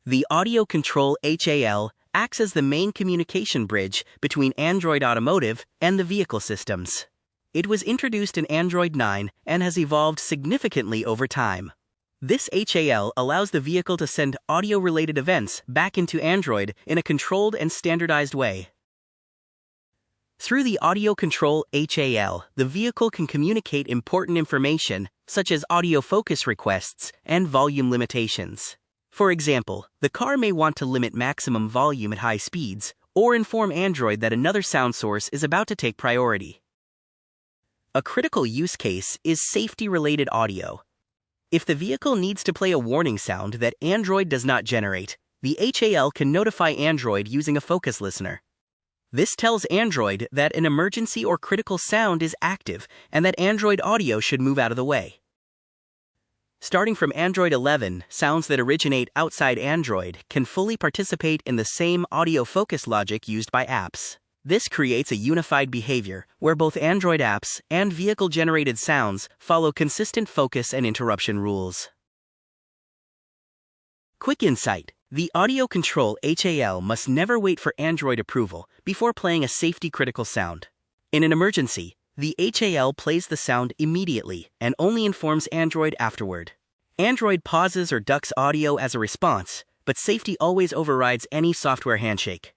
The Audio Control HAL acts as the main communication bridge between Android Automotive and the vehicle systems. It was introduced in Android 9 and has evolved significantly over time. This HAL allows the vehicle to send audio-related events back into Android in a controlled and standardized way. Through the Audio Control HAL, the vehicle can communicate important information such as audio focus requests and volume limitations. For example, the car may want to limit maximum volume at high speeds or inform Android that another sound source is about to take priority. A critical use case is safety-related audio. If the vehicle needs to play a warning sound that Android does not generate, the HAL can notify Android using a focus listener. This tells Android that an emergency or critical sound is active and that Android Auto should move out of the way. Starting from Android 11, sounds that originate outside Android can fully participate in the same audio focus logic used by apps. This creates a unified behavior where both Android apps and vehicle-generated sounds follow consistent focus and interruption rules. Quick insight: the Audio Control HAL must never wait for Android approval before playing a safety-critical sound. In an emergency, the HAL plays the sound immediately and only informs Android afterward. Android pauses or ducks audio as a response, but safety always overrides any software handshake.